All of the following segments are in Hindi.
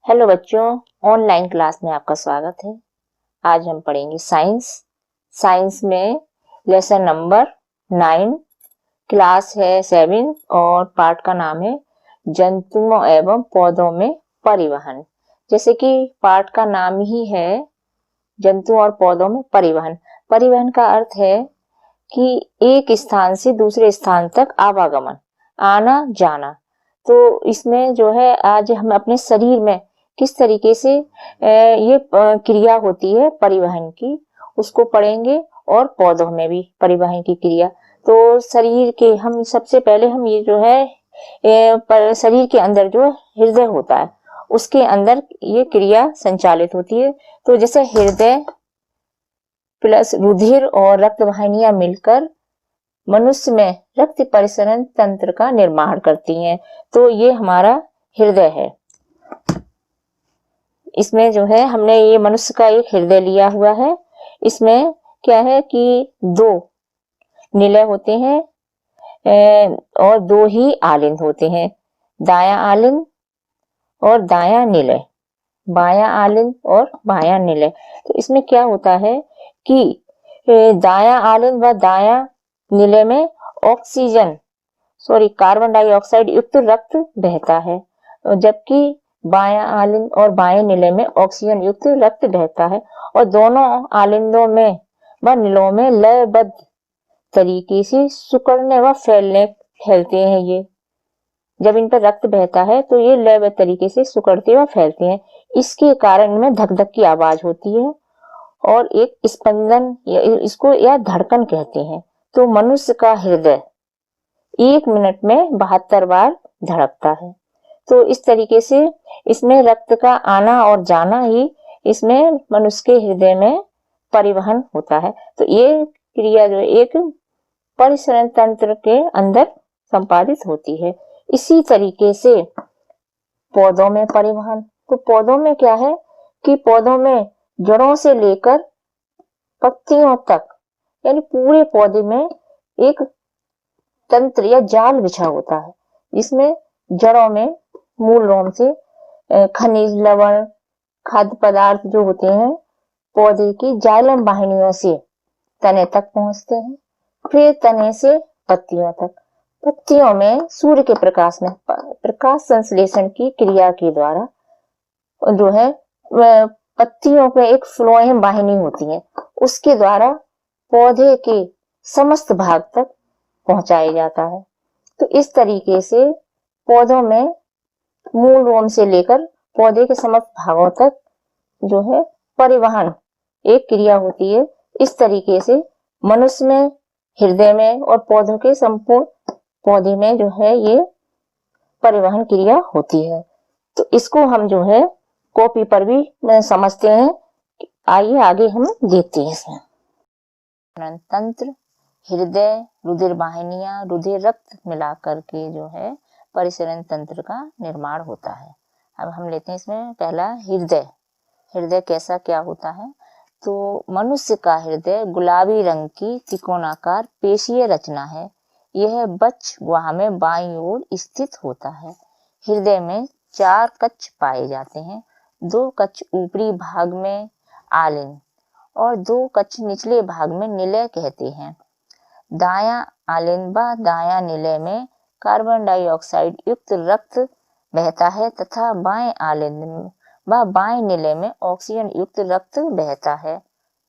हेलो बच्चों, ऑनलाइन क्लास में आपका स्वागत है। आज हम पढ़ेंगे साइंस में लेसन नंबर 9, क्लास है 7 और पार्ट का नाम है जंतुओं एवं पौधों में परिवहन। जैसे कि पार्ट का नाम ही है जंतुओं और पौधों में परिवहन। परिवहन का अर्थ है कि एक स्थान से दूसरे स्थान तक आवागमन, आना जाना। तो इसमें जो है आज हम अपने शरीर में किस तरीके से ये क्रिया होती है परिवहन की, उसको पढ़ेंगे और पौधों में भी परिवहन की क्रिया। तो शरीर के हम सबसे पहले हम ये जो है शरीर के अंदर जो हृदय होता है उसके अंदर ये क्रिया संचालित होती है। तो जैसे हृदय प्लस रुधिर और रक्त वाहिनियां मिलकर मनुष्य में रक्त परिसरण तंत्र का निर्माण करती हैं। तो ये हमारा हृदय है। इसमें जो है हमने ये मनुष्य का एक हृदय लिया हुआ है। इसमें क्या है कि 2 निलय होते हैं और 2 ही आलिंद होते हैं, दायां आलिंद और दायां निलय, बायां आलिंद और बायां निलय। तो इसमें क्या होता है कि दायां आलिंद व दायां निलय में कार्बन डाइऑक्साइड युक्त रक्त बहता है, जबकि बायां आलिंद और बाएं निलय में ऑक्सीजन युक्त रक्त बहता है। और दोनों आलिंदों में व निलों में लयबद्ध तरीके से सिकुड़ने व फैलते हैं। ये जब इन पर रक्त बहता है तो ये लयबद्ध तरीके से सिकुड़ते व फैलते हैं। इसके कारण इनमें धक धक की आवाज होती है और एक स्पंदन इसको या धड़कन कहते हैं। तो मनुष्य का हृदय 1 मिनट में 72 बार धड़कता है। तो इस तरीके से इसमें रक्त का आना और जाना ही इसमें मनुष्य के हृदय में परिवहन होता है। तो ये क्रिया जो एक परिसरण तंत्र के अंदर संपादित होती है। इसी तरीके से पौधों में परिवहन, तो पौधों में क्या है कि पौधों में जड़ों से लेकर पत्तियों तक यानी पूरे पौधे में एक तंत्र या जाल बिछा होता है, जिसमें जड़ों में मूल रोम से खनिज लवण खाद्य पदार्थ जो होते हैं पौधे की जाइलम वाहिनियों से तने तक पहुंचते हैं, फिर तने से पत्तियों तक। पत्तियों में सूर्य के प्रकाश में प्रकाश संश्लेषण की क्रिया के द्वारा जो है पत्तियों पे एक फ्लोएम वाहिनी होती है, उसके द्वारा पौधे के समस्त भाग तक पहुंचाया जाता है। तो इस तरीके से पौधों में मूल रोम से लेकर पौधे के समस्त भागों तक जो है परिवहन एक क्रिया होती है। इस तरीके से मनुष्य में, हृदय में और पौधों के संपूर्ण पौधे में जो है ये परिवहन क्रिया होती है। तो इसको हम जो है कॉपी पर भी समझते हैं। आइए आगे हम देखते हैं। इसमें तंत्र, हृदय, रुधिर वाहिनियां, रुधिर रक्त मिलाकर के जो है परिसरण तंत्र का निर्माण होता है। अब हम लेते हैं इसमें पहला हृदय। हृदय कैसा क्या होता है? तो मनुष्य का हृदय गुलाबी रंग की त्रिकोणाकार पेशीय रचना है। यह बच्च गुहा में बाईं ओर स्थित होता है। हृदय में 4 कक्ष पाए जाते हैं। 2 कक्ष ऊपरी भाग में आलिंद और 2 कक्ष निचले भाग में निलय कहते हैं। दायां आलिंद व दायां निलय में कार्बन डाइऑक्साइड युक्त रक्त बहता है तथा बाएं आलिंद व बाएं निलय में ऑक्सीजन युक्त रक्त बहता है।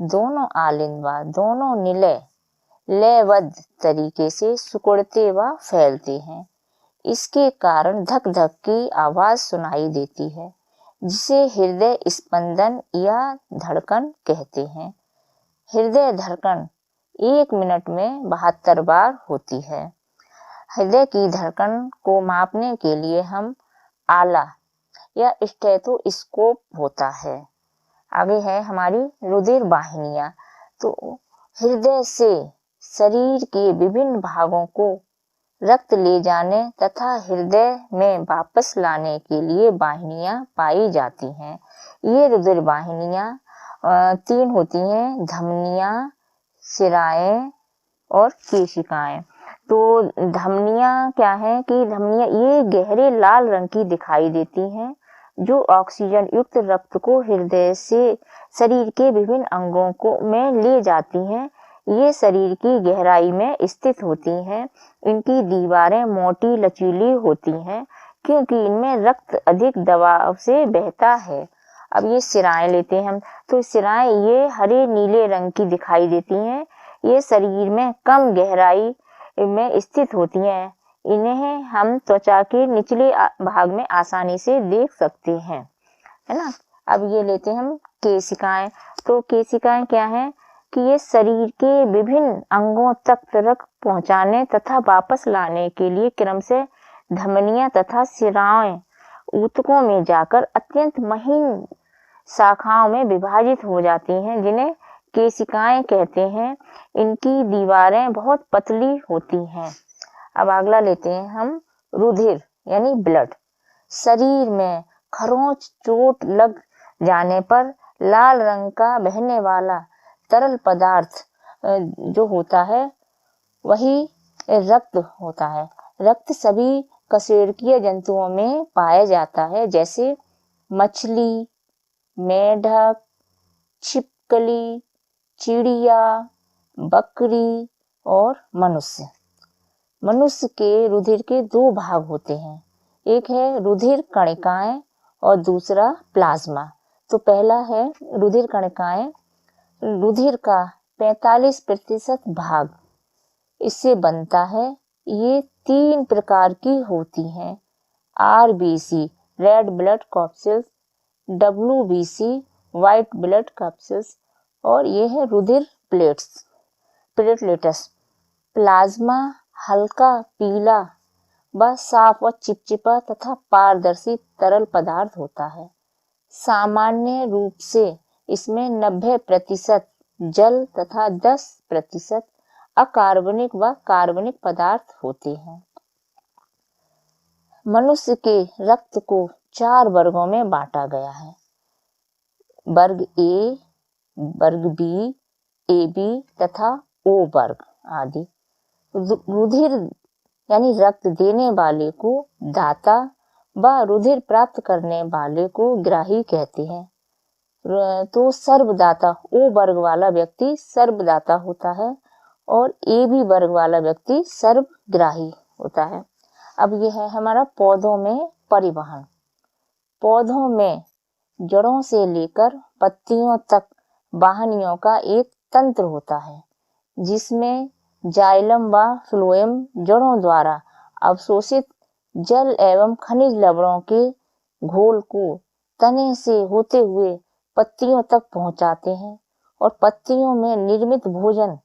दोनों आलिंद व दोनों निलय लयबद्ध तरीके से सिकुड़ते व फैलते हैं। इसके कारण धक धक की आवाज सुनाई देती है, जिसे हृदय स्पंदन या धड़कन कहते हैं। हृदय धड़कन 1 मिनट में 72 बार होती है। हृदय की धड़कन को मापने के लिए हम आला या स्टेथोस्कोप होता है। आगे है हमारी रुधिर वाहिनियां। तो हृदय से शरीर के विभिन्न भागों को रक्त ले जाने तथा हृदय में वापस लाने के लिए वाहिनियां पाई जाती हैं। ये रुधिर वाहिनियां 3 होती हैं, धमनियां, शिराएं और केशिकाएं। तो धमनियां क्या है कि धमनियां ये गहरे लाल रंग की दिखाई देती हैं जो ऑक्सीजन युक्त रक्त को हृदय से शरीर के विभिन्न अंगों को में ले जाती हैं। ये शरीर की गहराई में स्थित होती हैं। इनकी दीवारें मोटी लचीली होती हैं क्योंकि इनमें रक्त अधिक दबाव से बहता है। अब ये सिराएं लेते हैं हम, तो सिराएं ये हरे नीले रंग की दिखाई देती हैं। ये शरीर में कम गहराई में स्थित होती हैं। इन्हें हम त्वचा के निचले भाग में आसानी से देख सकते हैं, है ना। अब ये लेते हैं हम केशिकाएं। तो केशिकाएं क्या है कि ये शरीर के विभिन्न अंगों तक रक्त पहुंचाने तथा वापस लाने के लिए क्रम से धमनियां तथा सिराएं ऊतकों में जाकर अत्यंत महीन शाखाओं में विभाजित हो जाती हैं, जिन्हें केशिकाएं कहते हैं। इनकी दीवारें बहुत पतली होती हैं। अब अगला लेते हैं हम रुधिर यानी ब्लड। शरीर में खरोंच चोट लग जाने पर लाल रंग का बहने वाला तरल पदार्थ जो होता है वही रक्त होता है। रक्त सभी कशेरुकीय जंतुओं में पाया जाता है, जैसे मछली, मेढक, छिपकली, चिड़िया, बकरी और मनुष्य। मनुष्य के रुधिर के दो भाग होते हैं, एक है रुधिर कणिकाएं और दूसरा प्लाज्मा। तो पहला है रुधिर कणिकाएं। रुधिर का 45% भाग इससे बनता है। ये 3 प्रकार की होती हैं, RBC red blood corpuscles, WBC white blood corpuscles और ये है रुधिर प्लेटलेट्स। प्लाज्मा हल्का पीला व साफ व चिपचिपा तथा पारदर्शी तरल पदार्थ होता है। सामान्य रूप से इसमें 90% जल तथा 10% अकार्बनिक व कार्बनिक पदार्थ होते हैं। मनुष्य के रक्त को 4 वर्गों में बांटा गया है, वर्ग ए, वर्ग बी, AB तथा O वर्ग आदि। रुधिर यानी रक्त देने वाले को दाता व रुधिर प्राप्त करने वाले को ग्राही कहते हैं। तो सर्वदाता O वर्ग वाला व्यक्ति सर्वदाता होता है और AB वर्ग वाला व्यक्ति सर्वग्राही होता है। अब यह है हमारा पौधों में परिवहन। पौधों में जड़ों से लेकर पत्तियों तक वाहिनियों का एक तंत्र होता है, जिसमें जाइलम व फ्लोएम जड़ों द्वारा अवशोषित जल एवं खनिज लवणों के घोल को तने से होते हुए पत्तियों तक पहुंचाते हैं और पत्तियों में निर्मित भोजन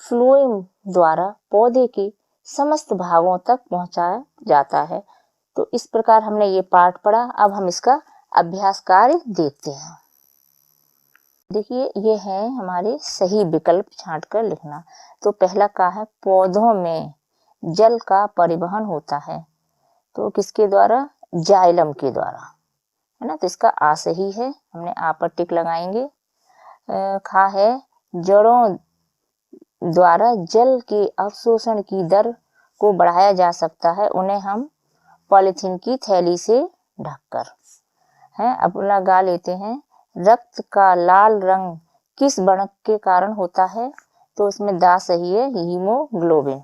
फ्लोएम द्वारा पौधे के समस्त भागों तक पहुंचाया जाता है। तो इस प्रकार हमने ये पाठ पढ़ा। अब हम इसका अभ्यास कार्य देखते हैं। देखिए, ये है हमारे सही विकल्प छांट कर लिखना। तो पहला का है पौधों में जल का परिवहन होता है, तो किसके द्वारा? जाइलम के द्वारा, है ना। तो इसका आ सही है, हमने आ पर टिक लगाएंगे। खा है जड़ों द्वारा जल के अवशोषण की दर को बढ़ाया जा सकता है, उन्हें हम पॉलीथीन की थैली से ढककर है। अब लगा लेते हैं रक्त का लाल रंग किस वर्णक के कारण होता है? तो इसमें दा सही है, हीमोग्लोबिन।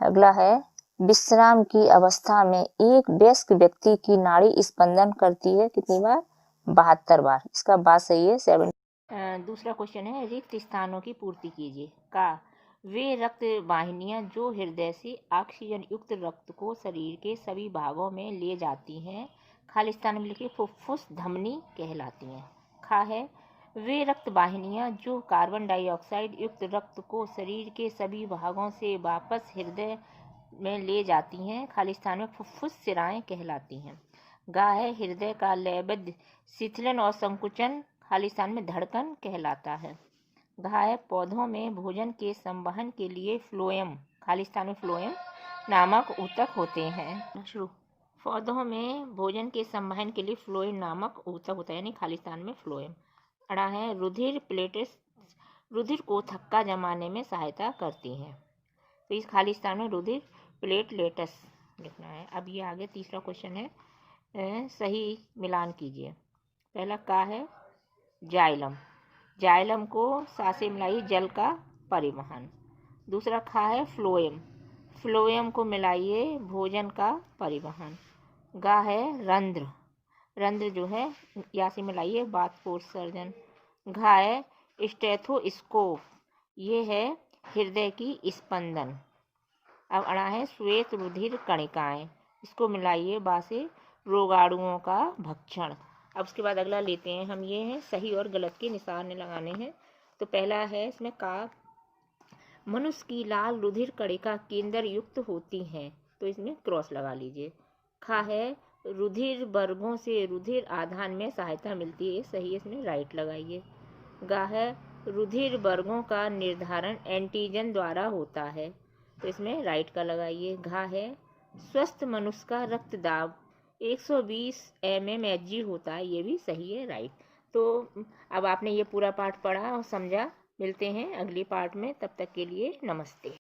अगला है विश्राम की अवस्था में एक वयस्क व्यक्ति की नाड़ी स्पंदन करती है कितनी बार? 72 बार। इसका बात सही है 7। दूसरा क्वेश्चन है रिक्त स्थानों की पूर्ति कीजिए। का वे रक्त वाहिनियां जो हृदय से ऑक्सीजन युक्त रक्त को शरीर के सभी भागों में ले जाती हैं, खाली स्थान में लिखिए फुफ्फुस धमनी कहलाती हैं। खा है वे रक्त वाहिनियां जो कार्बन डाइऑक्साइड युक्त रक्त को शरीर के सभी भागों से वापस हृदय में ले जाती हैं, खाली स्थान में फुफ्फुस सिराएं कहलाती हैं। गा है हृदय का लयबद्ध शिथिलन और संकुचन, खाली स्थान में धड़कन कहलाता है। घा है पौधों में भोजन के संवहन के लिए फ्लोएम, खाली स्थान में फ्लोएम नामक ऊतक होते हैं। शुरू पौधों में भोजन के संवहन के लिए फ्लोएम नामक ऊतक होता है, यानी खाली स्थान में फ्लोएम। अड़ा है रुधिर प्लेटेस रुधिर को थक्का जमाने में सहायता करती हैं, तो इस खाली स्थान में रुधिर प्लेटलेट्स लिखना है। अब ये आगे तीसरा क्वेश्चन है सही मिलान कीजिए। पहला का है जाइलम, जाइलम को सा से मिलाइए जल का परिवहन। दूसरा खा है फ्लोएम, फ्लोएम को मिलाइए भोजन का परिवहन। गा है रंध्र, रंध्र जो है या से मिलाइए बाष्पोत्सर्जन। घा है स्टेथोस्कोप, ये है हृदय की स्पंदन। अब अड़ा है श्वेत रुधिर कणिकाएं, इसको मिलाइए बा से रोगाणुओं का भक्षण। अब उसके बाद अगला लेते हैं हम, ये है सही और गलत के निशान लगाने हैं। तो पहला है इसमें का, मनुष्य की लाल रुधिर कणिका केंद्र युक्त होती हैं, तो इसमें क्रॉस लगा लीजिए। खा है रुधिर वर्गों से रुधिर आधान में सहायता मिलती है, सही, इसमें राइट लगाइए। गा है रुधिर वर्गों का निर्धारण एंटीजन द्वारा होता है, तो इसमें राइट का लगाइए। घा है स्वस्थ मनुष्य का रक्तदाब 120 mmHg होता है, ये भी सही है, राइट। तो अब आपने ये पूरा पाठ पढ़ा और समझा। मिलते हैं अगली पार्ट में, तब तक के लिए नमस्ते।